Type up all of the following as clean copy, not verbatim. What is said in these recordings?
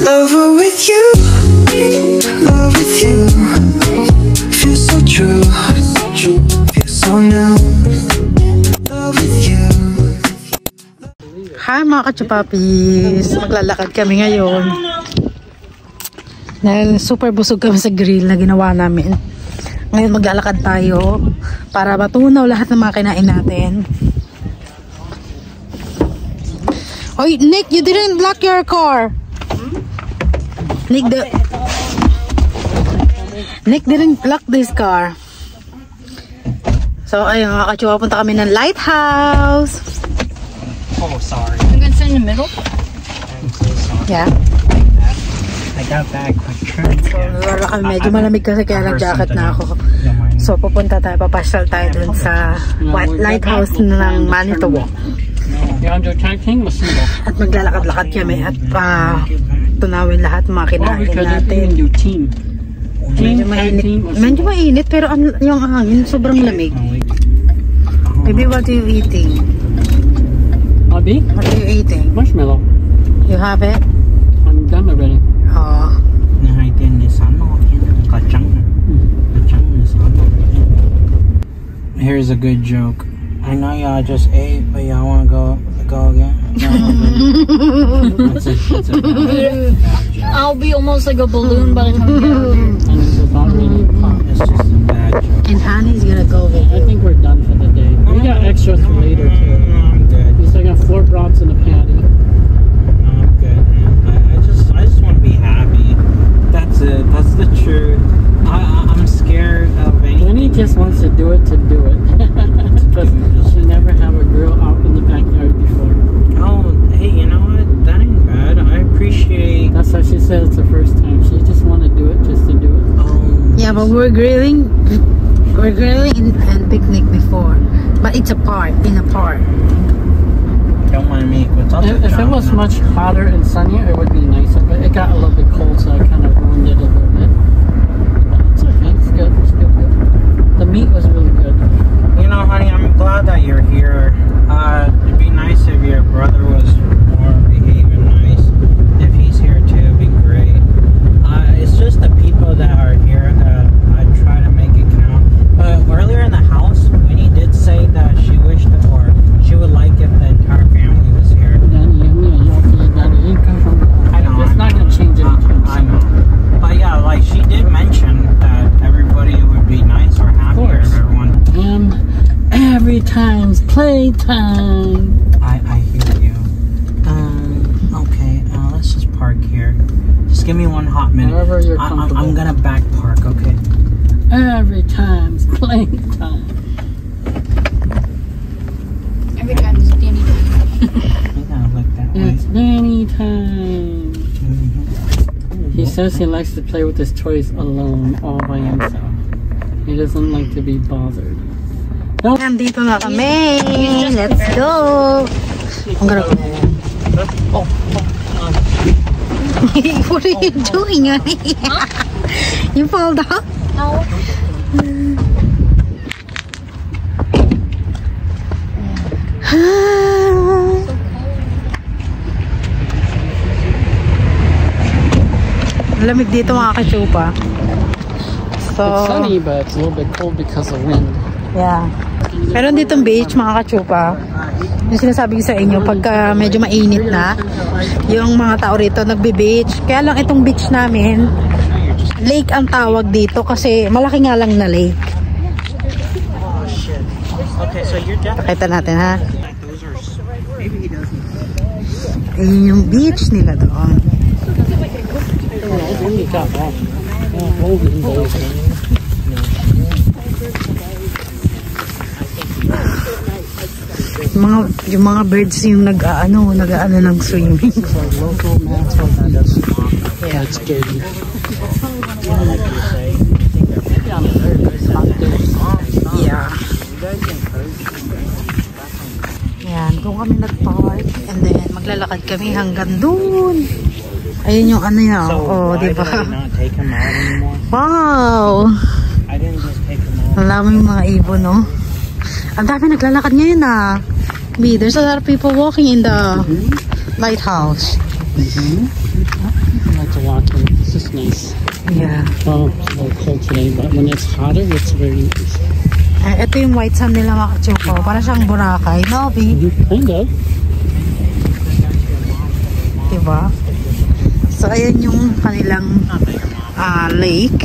Lover with you, love with you. Feels so true, feels so new. Love with you. Hi mga kachupapis, maglalakad kami ngayon dahil super busog kami sa grill na ginawa namin. Ngayon maglalakad tayo para matunaw lahat ng mga kinain natin. Oy, Nick, you didn't lock your car. Nick didn't lock this car. So ayun mga kachupa, punta kami ng lighthouse. Oh, sorry. I'm gonna sit in the middle. I'm so sorry. Yeah. I got back quick. Wala kami, medyo malamig kasi kaya nag-jacket na ako. So pupunta tayo, papasyal tayo dun sa lighthouse ng Manitowoc. At maglalakad-lakad kami at tunawin lahat mga kinain natin. Medyo mainit pero yung hangin sobrang lamig. Baby, what are you eating? Abby? What are you eating? Marshmallow. You have it? I'm done already. Oh. Here's a good joke. I know y'all just ate, but y'all want to go again? That's a bad joke. I'll be almost like a balloon by the time we get out here. And it's about really hot. It's just a bad joke. And Honey's gonna go with I think we're done for the day. We got extras for later too. I'm good. It's like got 4 brats and a patty. I'm good, man. I just want to be happy. That's it. That's the truth. I'm scared of anything. Winnie just wants to do it because she never have a grill out in the backyard before. Oh, hey, you know what? That ain't bad. I appreciate. That's why she said it's the first time. She just want to do it just to do it. yeah, but we're grilling and picnic before, but it's in a park. Don't want to make what's up. If it was much hotter and sunnier, it would be nicer. But it got a little bit cold, so I kind of ruined it a little bit. But it's okay. It's good. It's still good. The meat was really good. You know, honey, I'm glad that you're here. It'd be nice if your brother was more behaving nice. If he's here too, it'd be great. It's just the people that are here that I try to make it count. But earlier in the house, Winnie did say that she wished or she would like if the entire family was here. I know. It's not going to change anything. I know. But yeah, like she did mention that everybody would be nice or happier if everyone. Every time's playtime. I hear you. Okay, let's just park here. Just give me 1 hot minute. Wherever you're comfortable. I'm gonna back park, okay? Every time's playtime. Every time is Danny time. You gotta look that way. It's Danny time. He says he likes to play with his toys alone, all by himself. He doesn't like to be bothered. Nandito na kami. Let's go. I'm gonna go. What are you doing, honey? You fall down? No. Lamig dito mga kachupa. So, It's sunny, but it's a little bit cold because of wind. yeah. Pero ditong beach mga kachupa, yung sinasabi ko sa inyo, pagka medyo mainit na, yung mga tao rito nagbe-beach. Kaya lang itong beach namin, lake ang tawag dito kasi malaki nga lang na lake. Okay, so you're definitely. Pakita natin ha. Those are. Maybe he doesn't. Ayun yung beach nila doon. Yung mga birds yung nag-aano ng swimming. Yeah, it's good. Yeah. Yan, doon kami nag-park and then maglalakad kami hanggang doon. Ayun yung ano yun. Oh, diba? Wow! I didn't just take him out. Wala mo yung mga ibon, no? Ang dami naglalakad ngayon, ah. There's a lot of people walking in the lighthouse. like to walk in. This is nice. Yeah. Well, it's a little cold today, but when it's hotter, it's very nice. Ito yung white sand nila mga kachupa. Para siyang Boracay. No, B? Kind of. Diba? So, ayan yung kanilang lake.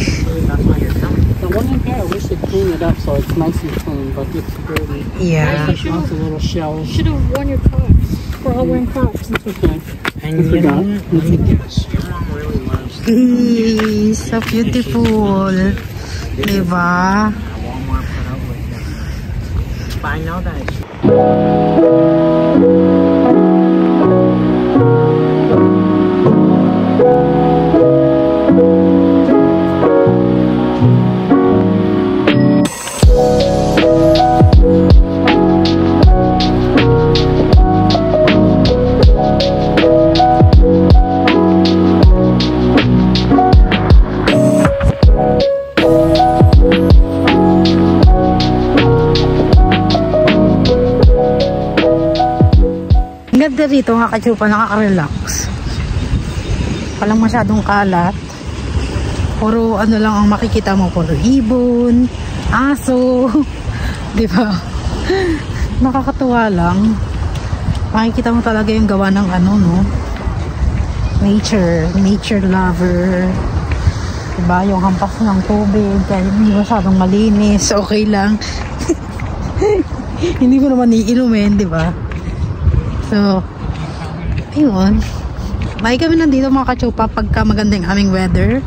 The one in here, I wish they clean it up so it's nice and clean, but it's dirty. Yeah. There's lots of little shells. Should have worn your Crocs. We're all wearing Crocs. It's okay. And I forgot. let me guess, your mom really loves So beautiful. Diba? Walmart put up with it. But I know that it's ganda rito nga kachupa, nakaka-relax. Walang masyadong kalat. Puro ano lang ang makikita mo, puro ibon, aso. Diba? Nakakatuwa lang. Makikita mo talaga yung gawa ng ano, no? Nature lover. Diba? Yung hampas ng tubig, kahit hindi masyadong malinis, okay lang. Hindi mo naman iinumin, diba? So, ayun. May kami nandito mga kachupa pagka magandang aming weather.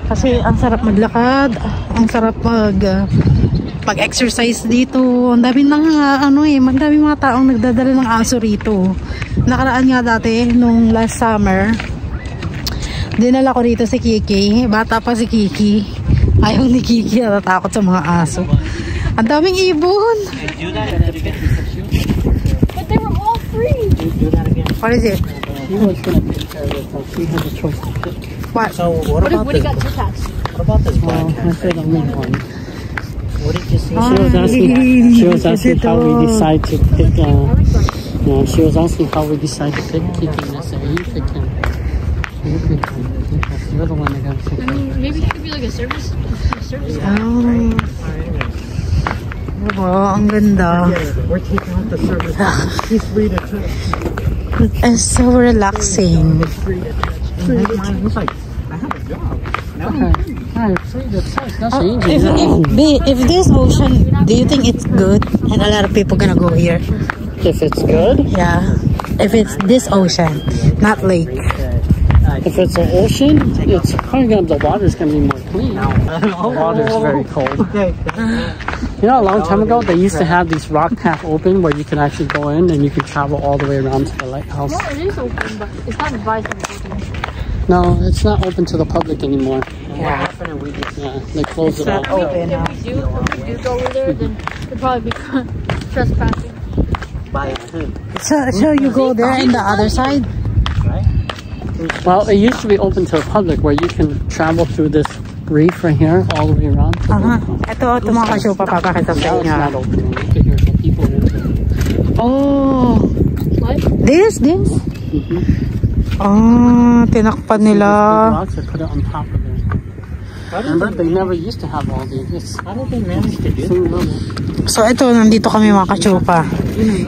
Kasi ang sarap maglakad, ang sarap mag-exercise dito. Ang dami magdami mga taong nagdadala ng aso rito. Nakaraan nga dati, nung last summer, dinala ko rito si Kiki. Bata pa si Kiki. Ayaw ni Kiki, natatakot sa mga aso. Ang daming ibon. But they were all free. do that again. What is it? She was going to take care of it, so she had a choice to pick. What? So what What about do you this? got two cats? What about this black Well, I cat? said only one. What did you say? She was asking how we decide to pick. She was asking how we decide to pick Kiki. And I said, you pick him. You pick him. Because you're the one that got to pick I him. mean, maybe he could be like a service cat. Oh. Diba? Ang ganda. We're taking out the service. He's free to touch. It's so relaxing. Free to touch. He's like, I have a job. No. Alright, free to touch. That's changing. If this ocean, do you think it's good? And a lot of people gonna go here. If it's good, Yeah. If it's this ocean, not lake. if it's an ocean, it's probably the water's gonna be more clean. The water's very cold. Okay. You know, a long time ago, they used to have these rock path open where you can actually go in and you can travel all the way around to the lighthouse. No, it is open, but it's not advised to be open. No, it's not open to the public anymore. What happened if we just Yeah, they closed it off. Open. If we do go over there, then it'll probably be trespassing. buy it too, So you go there in the other side? right? Well, it used to be open to the public where you can travel through this reef right here all the way around. Ito mga kasyupa, papakita sa Now it's not inyo. open. You can hear some people in there. Oh, What? this? Oh, tinakpan nila. Rocks, they put it on top of it. Remember, they never used to have all these. How did they manage to do that? So ito, nandito kami mga kasyupa.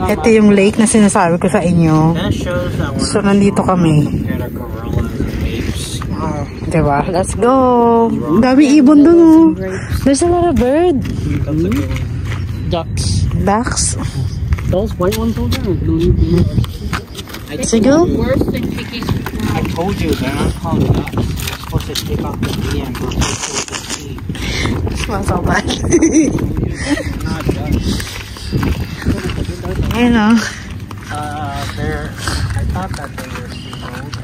Ito yung lake na sinasabi ko sa inyo. That shows that we're So nandito kami. scared of gorillas and apes. Diba? Let's go! Ang dami ibon dun oh. There's a lot of bird. That's a good one. Ducks. Ducks. Those white ones over there. Sige. Worse than Kiki's. I told you they're not called ducks. You're supposed to take off the D and replace it with the C. Smells so bad. Not ducks. Ayun oh. They're. I thought that they were seagulls.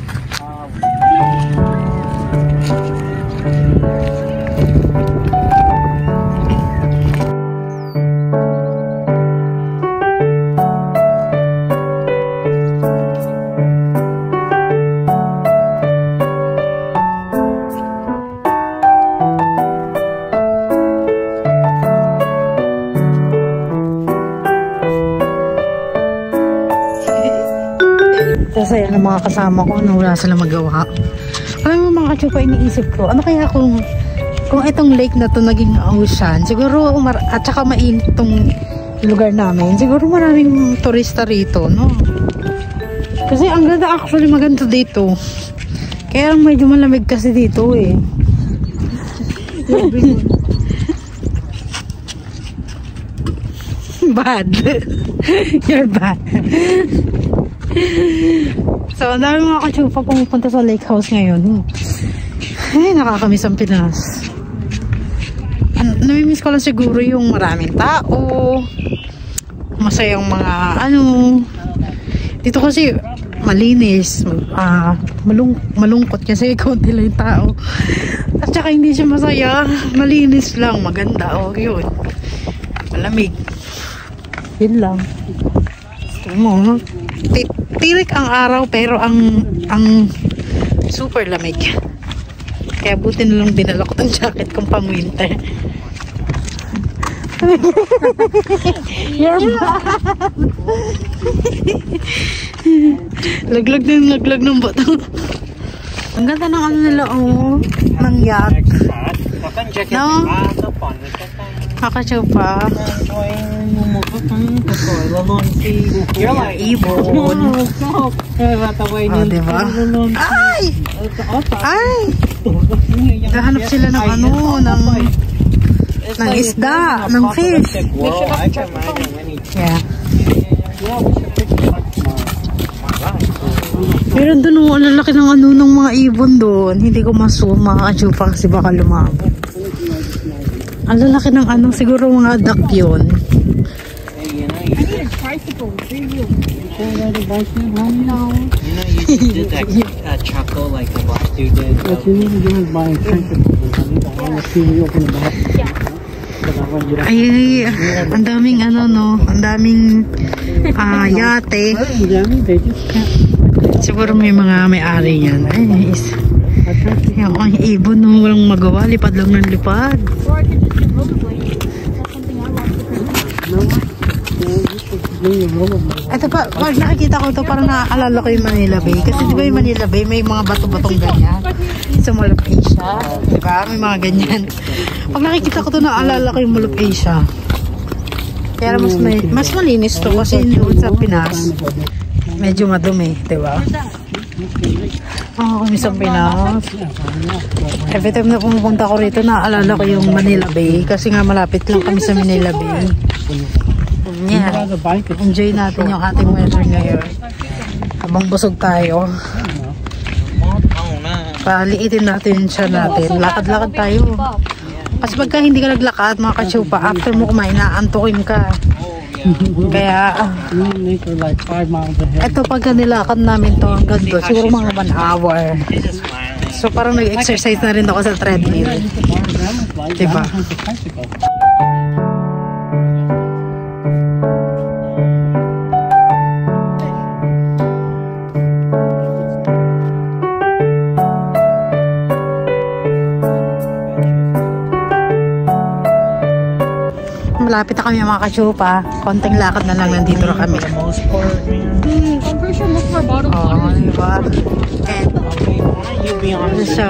Sasaya ng mga kasama ko na wala sila magawa. Alam mo mga kachupa, iniisip ko, ano kaya kung itong lake na to naging ocean, siguro at saka mainit itong lugar namin, siguro maraming turista rito, no? Kasi ang ganda, actually maganda dito. Kaya medyo malamig kasi dito eh. Bad. You're bad. So, ang dami mga kachupa pumupunta sa lake house ngayon. Ay, nakakamiss ang Pinas. Namimiss ko lang siguro yung maraming tao, masayang mga dito kasi malinis, malungkot kasi konti lang yung tao. At saka hindi siya masaya, malinis lang, maganda, yun. Malamig. Yun lang. Mo, tirik ang araw pero ang super lamig. Kaya buti na lang dinala ko tong jacket kong pang winter. You're bad. Laglag ng bato. Ang ganda ng nila ng yacht. No? Kakachupa. You're like ibon. Diba? Ay! Ay! Kahanap sila ng ng isda, ng fish. Yeah. Pero doon ang lalaki ng ng mga ibon doon. Hindi ko masuma kachupa kasi baka lumabog. Ang lalaki ng siguro mga duck yun. I need a tricycle. You know, you did that choco like the boss dude did. What you need to do is buy a tricycle. I want to see you open the box. Ay, ang daming ang daming yate. Siguro may mga may-ari yan. Ay, yung ibon no, walang magawa, lipad lang ng lipad. Or I could just do rollerblades. That's something I want to do. Ito pa, pag nakikita ko ito, parang naaalala ko yung Manila Bay. Kasi di ba yung Manila Bay, may mga bato-batong ganyan. Sa Mall of Asia. Di ba? May mga ganyan. Pag nakikita ko ito, naaalala ko yung Mall of Asia. Kaya mas malinis to kasi doon sa Pinas. Medyo madumi, di ba? Kami sa Pinas. Every time na pumupunta ko rito, naaalala ko yung Manila Bay. Kasi nga malapit lang kami sa Manila Bay. Yeah. Enjoy natin yung ating weather ngayon. Habang busog tayo. Paliitin natin siya natin. Lakad-lakad tayo. Kasi pagka hindi ka naglakad, mga kachupa, after mo kumain, naantukin ka. Kaya, ito pagka nilakad namin to hanggang doon, siguro mga 1 hour. So parang nag-exercise na rin ako sa treadmill. Diba? Malapit na kami mga kachupa. Konting lakad na lang, nandito na kami. I'm pretty sure most of our bottles are Diba? And so,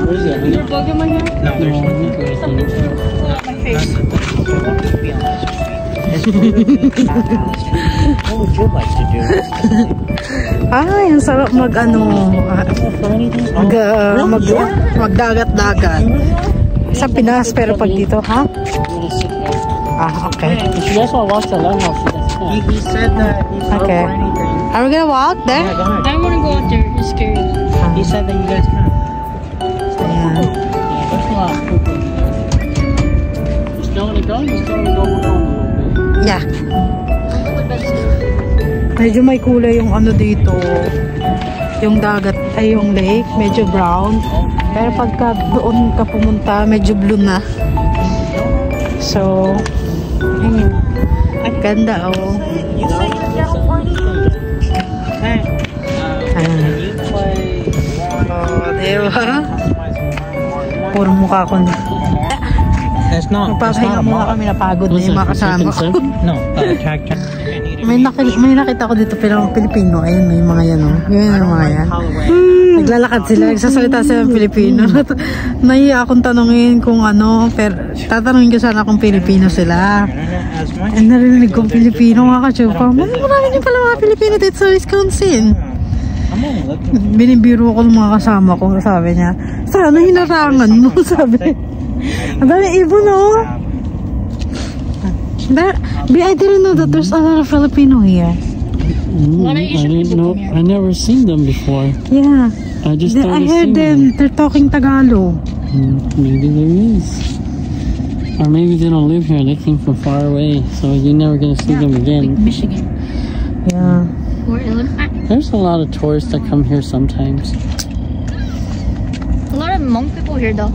Is there a bug in my hair? No, there's My face. What would you like to do? ay, ang sarap magdagat-dagat. Sa Pinas, pero pag dito, ha? Okay. She also watched the lighthouse. He said that he saw Okay. anything. Are we gonna walk there? Yeah, go ahead. I don't want to go out there. It's scary. He said that you guys can. Ayan. There's a lot of people. You still want to go? You still want to go home a little bit? Yeah. Medyo may kulay yung dito. Yung dagat, ay yung lake, medyo brown. Pero pagka doon ka pumunta, medyo blue na. So, ayun. Ganda, You say you're down for anything. Hey, can you play diba? Puro mukha ko na. It's not Magpapahinga a muna mall. kami, napagod na yung mga kasama ko. No, tag. may nakita ko dito pero Pilipino. Ayun, may mga yan, oh. Yun yung mga yan. Naglalakad sila, nagsasalita sila ng Pilipino. Nahiya akong tanungin kung ano, pero tatanungin ko sana kung Pilipino sila. And narinig kong Pilipino, mga ka-chupa. Marami din pala mga Pilipino dito sa Wisconsin. Binibiro ko ng mga kasama ko, sabi niya, sana hinarangan mo, sabi. Ang dami ibon, oh. I didn't know that there's a lot of Filipino here. I didn't know. I never seen them before. Yeah. I just I heard them. They're talking Tagalog. Maybe there is. Or maybe they don't live here. They came from far away, so you're never gonna see them again. Like Michigan. Yeah. Or Illinois. There's a lot of tourists that come here sometimes. A lot of Hmong people here though.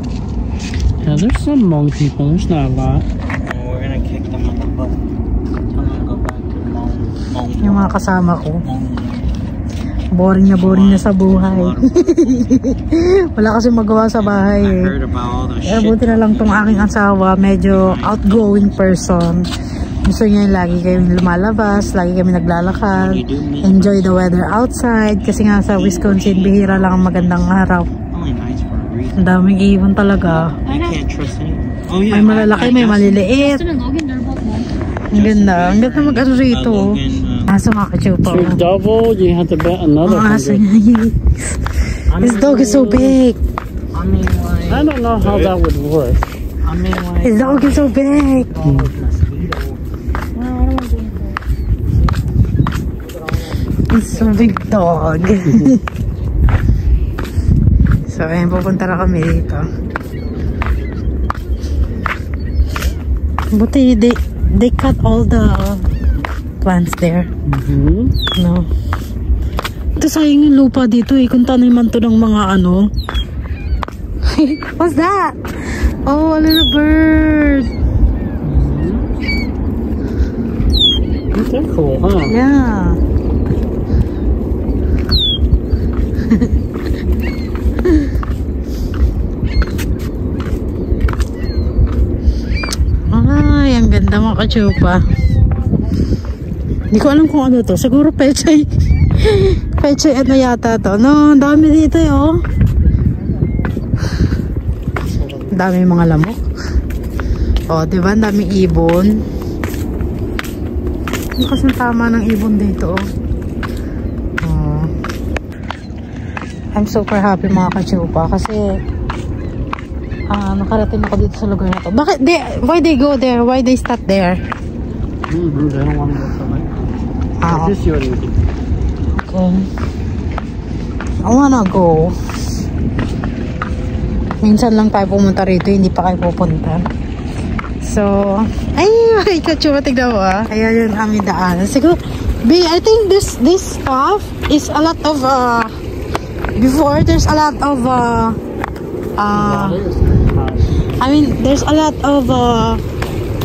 Yeah, there's some Hmong people. There's not a lot. We're gonna kick them on the butt. Tell them to go back to Hmong. Yung mga kasama ko. Boring na sa buhay. Wala kasi magawa sa bahay. I heard about all those Eh, shit. buti na lang tong aking asawa, medyo outgoing person. Gusto niya yung lagi kami lumalabas, lagi kami naglalakad, enjoy the weather outside. Kasi nga sa Wisconsin, bihira lang ang magandang araw. Only nice for a reason. Ang daming ibon talaga. You can't trust anyone. Oh yeah. May malalaki, may maliliit. Justin and Logan, they're both Hmong. Ang ganda. Ang ganda mag-ano rito. Aso mga kachupa. To double, you have to bet another Ang aso 100. niya. This dog is so big. I mean, like. I don't know how that would work. I mean, like. His dog is so big. It's so big dog. So, ayun, pupunta na kami dito. Buti, they cut all the plants there. No. Ito sayang yung lupa dito eh. Kung taniman to ng mga ano. What's that? Oh, a little bird. They're cool, huh? Yeah. Ay, ang ganda mga kachupa. Hindi ko alam kung ano to. Siguro pechay. Pechay ano yata to. No, ang dami dito eh, oh. Ang dami mga lamok. Oh, diba? Ang daming ibon. Ano kasi tama ng ibon dito, oh. Oh. I'm super happy mga kachupa kasi nakarating ako dito sa lugar na to. Bakit? Why they go there? Why they stop there? They don't want to go to Ah, This year, maybe. okay. I wanna go. Minsan lang tayo pumunta rito, hindi pa kayo pupunta. So, ay, kachupa, tignan mo ah. Ayan yun, aming daan. Siguro, I think this stuff is a lot of, before there's a lot of, I mean, there's a lot of,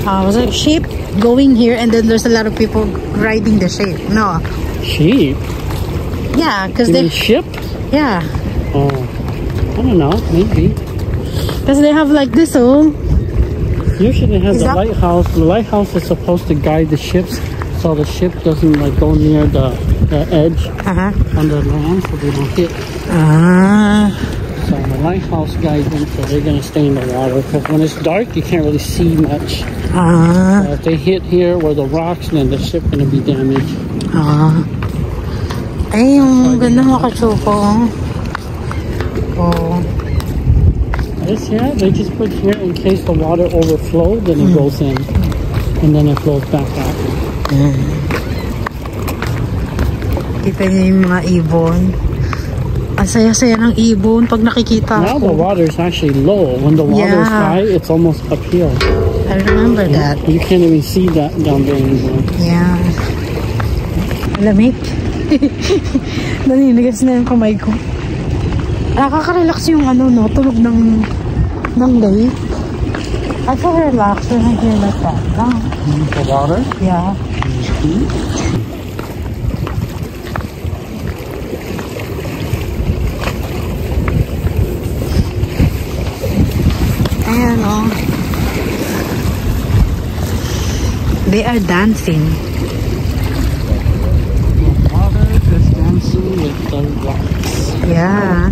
was it sheep going here, and then there's a lot of people riding the sheep. No. Sheep? Yeah, because You they, mean ship? yeah, Oh, I don't know, maybe. because they have like this, oh. Usually it has Is a that- lighthouse. The lighthouse is supposed to guide the ships so the ship doesn't like go near the edge on the land so they don't hit. So the lighthouse guides them so they're going to stay in the water because when it's dark you can't really see much. So if they hit here where the rocks, then the ship going to be damaged. Ay, yung ganda mga kachupa, oh. Yeah, they just put here in case the water overflows, then it goes in, and then it flows back out. Kita niyo yung mga ibon. Ang saya-saya ng ibon pag nakikita Now the ko. water is actually low. When the water is Yeah. high, it's almost uphill. I remember that. You can't even see that down there anymore. Yeah. Lamig. Naninigas na yung kamay ko. Nakaka-relax yung ano, no, tulog ng lake. I feel relaxed when I hear like that. The water? Yeah. Ayan, oh. They are dancing. Starbucks. Yeah.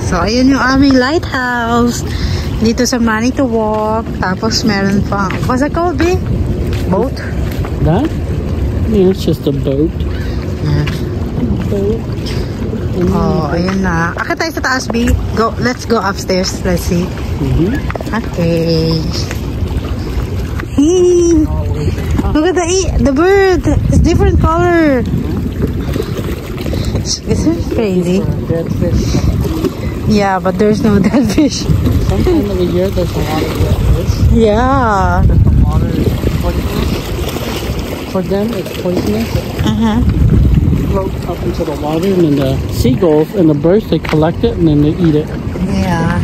So, ayun yung aming lighthouse. Dito sa Manitou Walk. Tapos, meron pa. What's it called, B? Boat? That? Yeah, it's just a boat. Yeah. Boat. Oh, ayun na. Akit tayo sa taas, B. Go, let's go upstairs. Let's see. Okay. Hey. Look at the bird. It's different color. It's crazy. Dead fish. Yeah, but there's no dead fish. Some time of the year, there's a lot of dead fish. Yeah. The water is poisonous. For them, it's poisonous. Float up into the water, and then the seagulls and the birds, they collect it and then they eat it. Yeah.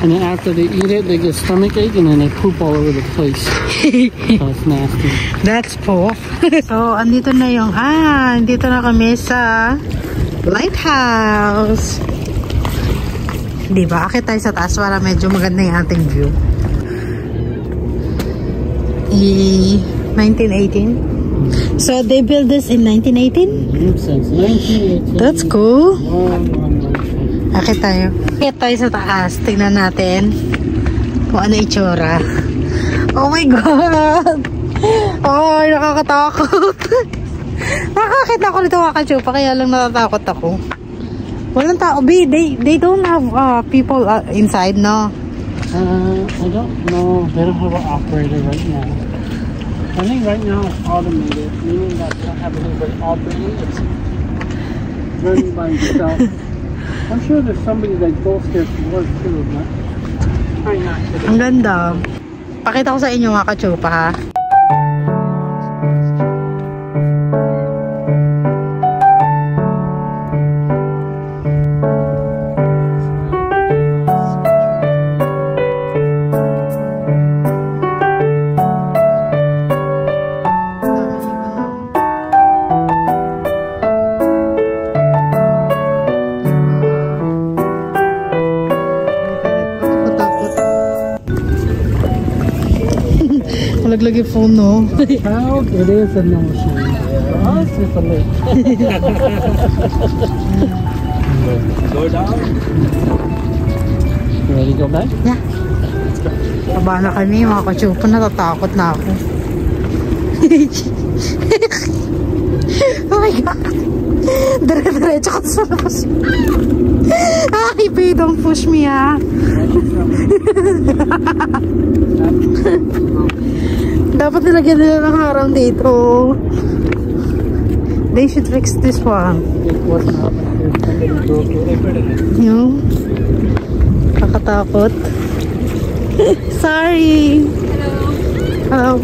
And then after they eat it, they get stomachache and then they poop all over the place. So it's nasty. That's poop. So, andito na yung, andito na kami sa lighthouse. Diba? Akit tayo sa taas para medyo maganda yung ating view. 1918. So, they built this in 1918? Since 1918. That's cool. Akit tayo. Akit tayo sa taas. Tignan natin kung ano itsura. Oh my God! Oh, nakakatakot. Nakakita ko nito mga kachupa, kaya lang natatakot ako. Walang tao. They don't have people inside, no? I don't know. They don't have an operator right now. I think right now it's automated, meaning that they don't have anybody operating. It's running by itself. I'm sure there's somebody that goes there to work too, but probably not today. Ang ganda. Pakita ko sa inyo mga kachupa, ha? Lagi phone, no? Child, it is an ocean. For us, it's a lake. Go down. You ready to go back? Yeah. Baba na kami, mga kachupa. Natatakot na ako. Oh my God. Dire-diretso ka sa labas. Ay, babe, don't push me, ha? Dapat nilagyan nila ng harang dito. They should fix this one. Yung kakatakot. Sorry. Hello.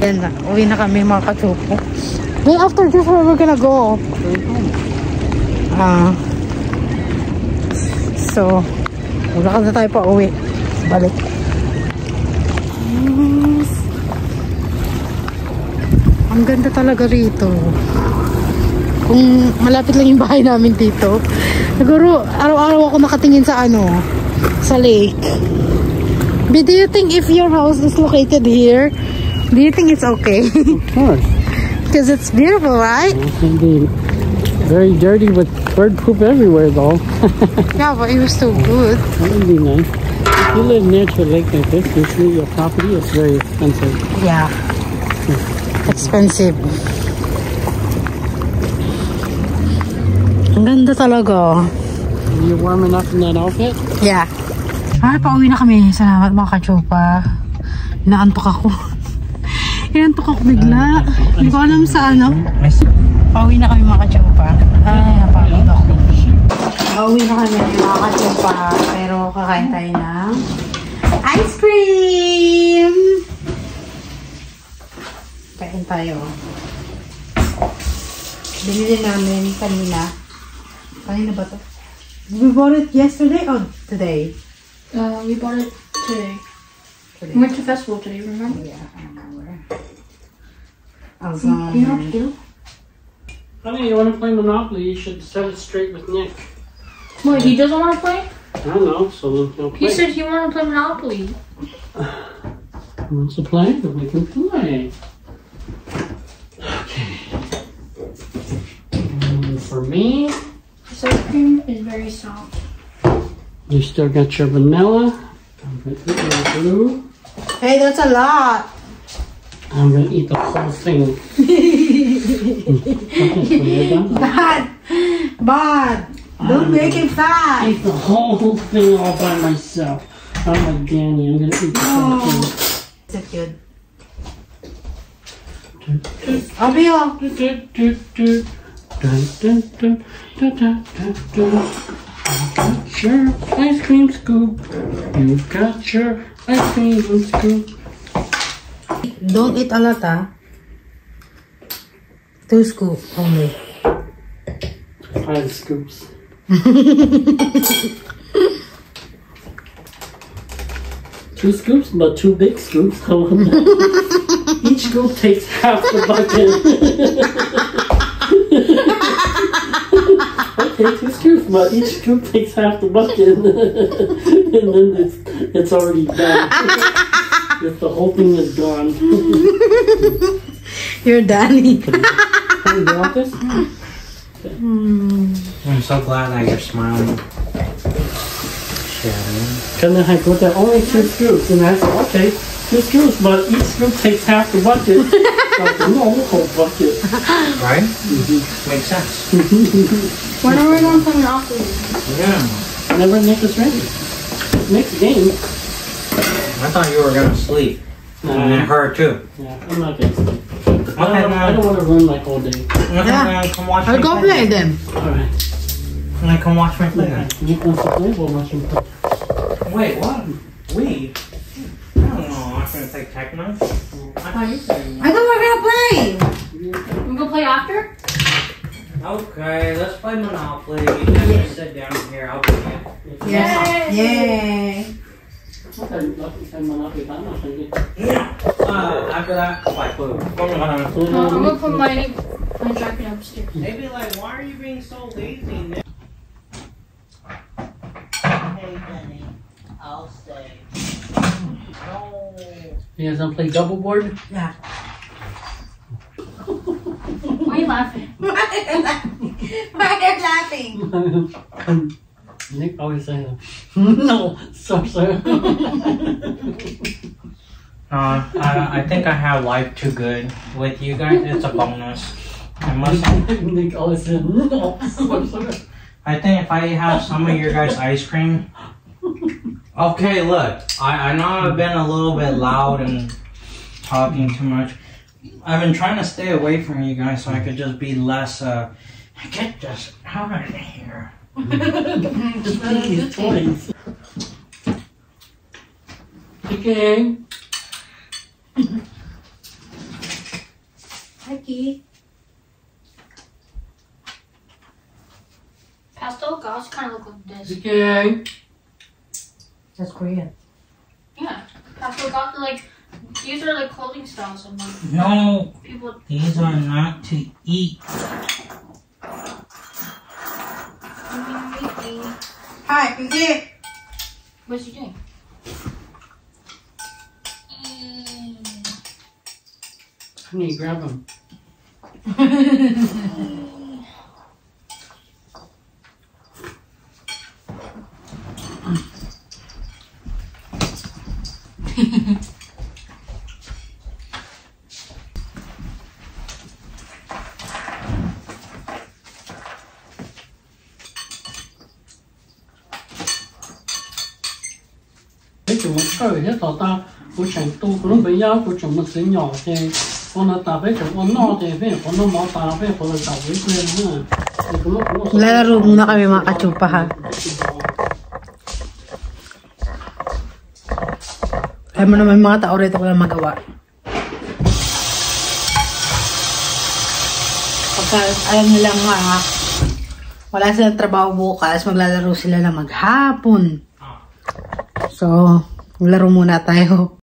Yan na. Uwi na kami mga kachupo. Then after this, where we're gonna go? So, magkakal na tayo pa uwi. Balik. Ang ganda talaga rito. Kung malapit lang yung bahay namin dito, siguro araw-araw ako nakatingin sa sa lake. But do you think if your house is located here, do you think it's okay? Of course. Because it's beautiful, right? Yes, indeed. Very dirty with bird poop everywhere, though. Yeah, but it was still good. That would be nice. If you live near to a lake like this, usually your property is very expensive. Yeah. Expensive. Ang ganda talaga. Are you warm enough in that outfit? Yeah. Pauwi na kami. Salamat mga kachupa. Inaantok ako. Inaantok ako bigla. Hindi ko alam sa Pauwi na kami mga kachupa. Ay, napagod ako. Pauwi na kami mga kachupa. Pero kakain tayo ng ice cream! Kain tayo. Binili namin kanina. Kanina ba to? We bought it yesterday or today? We bought it today. We went to festival today, remember? Yeah, I remember. You know what to do? Honey, you want to play Monopoly? You should set it straight with Nick. What, he doesn't want to play? I don't know, so he'll play. He said he wanted to play Monopoly. Wants to play? Then we can play. Okay. And for me, This ice cream is very soft. you still got your vanilla. I'm gonna eat your blue. Hey, that's a lot. I'm gonna eat the whole thing. Bad. Don't make it fast. Eat the whole thing all by myself. I'm like Danny. I'm gonna eat the whole thing. Is it good? Abio. You got your ice cream scoop. You got your ice cream scoop. Don't eat a lot, ah. 2 scoops only. 5 scoops. Two scoops, but 2 big scoops. Each scoop takes half the bucket. Okay, 2 scoops, but each scoop takes half the bucket. And then it's already done. If the whole thing is gone. You're Danny. Can you want this? Okay. I'm so glad that you're smiling. Sharon. And then I put that only 2 scoops, and I said, okay, 2 scoops, but each scoop takes half the bucket. So I said, no, the whole bucket. Right? Makes sense. When are we going to come off with? Yeah. Whenever Nick is ready. Next game. I thought you were gonna sleep. And her too. Yeah, I'm not gonna sleep. Okay, I don't want to ruin my whole day. Yeah. Come watch I'll me go play them. Alright. Come watch me play then. Nick wants to play, we'll watch him play. Wait, what? We? I don't know. I'm gonna take Techno. I thought you said. I thought we were gonna play. We go play after? Okay, let's play Monopoly. You guys just sit down here. I'll play it. Yes. Yay. After that, fight food. I'm gonna put my jacket upstairs. They'd be like, why are you being so lazy, Nick? Hey, Benny, I'll stay. No. You guys want to play double board? Yeah. Why are you laughing? Why are you laughing? Nick always saying, no, sorry. I think I have life too good with you guys. It's a bonus. I must. Nick always said, no, sorry. I think if I have some of your guys' ice cream. Okay, look. I know I've been a little bit loud and talking too much. I've been trying to stay away from you guys so I could just be less. Get this out of here. Just put these toys. Okay. Hi, Key. Pastel gauze kind of look like this. Okay. That's Korean. Yeah. Pastel gauze, like, these are like clothing styles and like No, people. these are not to eat. Hi, Kiki. What's he doing? I need to grab them. Cái chúng nó chơi hết tao ta của chẳng tu của nó bị giáo của chúng nó sẽ nhỏ thì con nó ta với chúng nó no thì với con nó máu ta với con nó tàu với quên nữa. Lalaro muna kami mga kachupa, ha. Alam mo naman mga tao rito walang magawa. Pagka alam nilang wala silang trabaho bukas, maglalaro sila ng maghapon. So, laro muna tayo.